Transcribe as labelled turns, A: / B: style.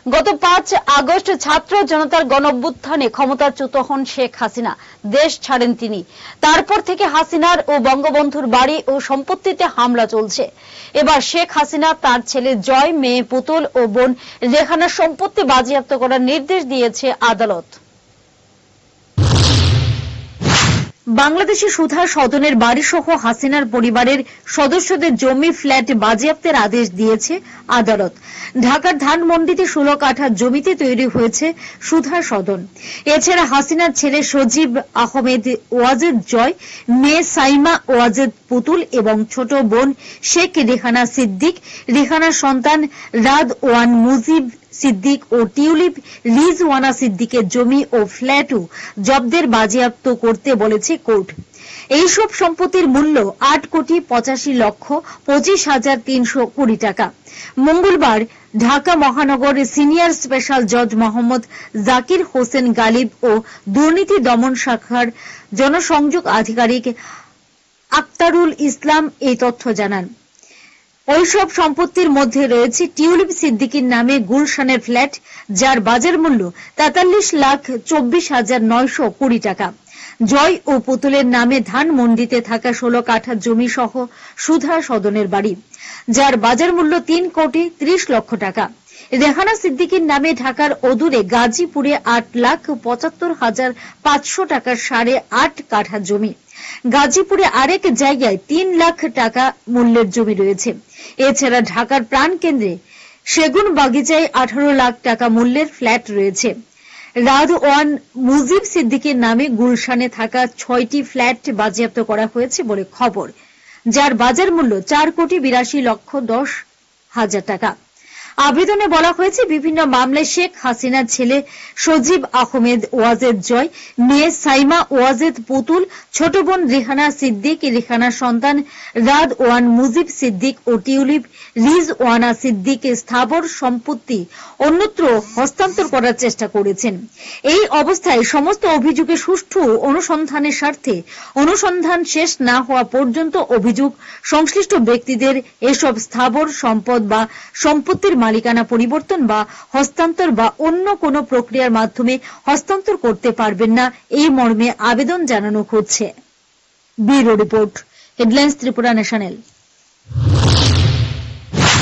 A: গত 5 আগস্ট ছাত্র জনতার গণঅভ্যুত্থানে ক্ষমতাচ্যুত হন শেখ হাসিনা। দেশ ছাড়েন তিনি। তারপর থেকে হাসিনার ও বঙ্গবন্ধুর বাড়ি ও সম্পত্তিতে হামলা চলছে। এবার শেখ হাসিনা তার ছেলে জয়, মেয়ে পুতুল ও বোন রেহানার সম্পত্তি বাজেয়াপ্ত করার নির্দেশ দিয়েছে আদালত। বাংলাদেশে সুধা সদনের বাড়িসহ হাসিনার পরিবারের সদস্যদের জমি ফ্ল্যাট বাজেয়াপ্তের আদেশ দিয়েছে আদালত। ঢাকার ধানমন্ডিতে 16 কাঠা জমিতে তৈরি হয়েছে সুধা সদন। এছাড়া হাসিনার ছেলে সজীব আহমেদ ওয়াজেদ জয়, মেয়ে সাইমা ওয়াজেদ পুতুল এবং ছোট বোন শেখ রেহানা সিদ্দিক, রেহানার সন্তান রাদ ওয়ান মুজিব সিদ্দিক ও টিউলিপ রিজওয়ানা সিদ্দিকের জমি ও ফ্ল্যাটও জব্দের বাজেয়াপ্ত করতে বলেছে কোর্ট। এইসব সম্পত্তির মূল্য 8,85,25,320 টাকা। মঙ্গলবার ঢাকা মহানগর সিনিয়র স্পেশাল জজ মোহাম্মদ জাকির হোসেন গালিব ও দুর্নীতি দমন শাখার জনসংযোগ আধিকারিক আক্তারুল ইসলাম এই তথ্য জানান। ওইসব সম্পত্তির মধ্যে রয়েছে টিউলিপ সিদ্দিকীর নামে গুলশানের ফ্ল্যাট, যার বাজার মূল্য 43,24,920 টাকা। জয় ও পুতুলের নামে ধানমন্ডিতে থাকা 16 কাঠা জমি সহ সুধা সদনের বাড়ি, যার বাজার মূল্য 3,30,00,000 টাকা। রেহানা সিদ্দিকীর নামে ঢাকার অদূরে গাজীপুরে 8,75,500 টাকার 8.5 কাঠা জমি। গাজীপুরে আরেক জায়গায় 3 লাখ টাকা মূল্যের জমি রয়েছে। এছাড়া ঢাকার প্রাণকেন্দ্রে সেগুন বাগিচায় 18 লাখ টাকা মূল্যের ফ্ল্যাট রয়েছে। রাদ ওয়ান মুজিব সিদ্দিকের নামে গুলশানে থাকা 6টি ফ্ল্যাট বাজেয়াপ্ত করা হয়েছে বলে খবর, যার বাজার মূল্য 4,82,10,000 টাকা। আবেদনে বলা হয়েছে, বিভিন্ন মামলায় শেখ হাসিনার ছেলে সজীব আহমেদ ওয়াজেদ জয়, মেয়ে সাইমা ওয়াজেদ পুতুল, ছোট বোন রেহানা সিদ্দিক, রেহানার সন্তান রাদ ওয়ান মুজিব সিদ্দিক ও টিউলিপ রিজওয়ানা সিদ্দিক স্থাবর সম্পত্তি অন্যত্র হস্তান্তর করার চেষ্টা করেছেন। এই অবস্থায় সমস্ত অভিযোগে সুষ্ঠু অনুসন্ধানের স্বার্থে অনুসন্ধান শেষ না হওয়া পর্যন্ত অভিযোগ সংশ্লিষ্ট ব্যক্তিদের এসব স্থাবর সম্পদ বা সম্পত্তির মালিকানা পরিবর্তন বা হস্তান্তর বা অন্য কোনো প্রক্রিয়ার মাধ্যমে হস্তান্তর করতে পারবেন না, এই মর্মে আবেদন জানানো হচ্ছে। Bureau report, headlines Tripura national.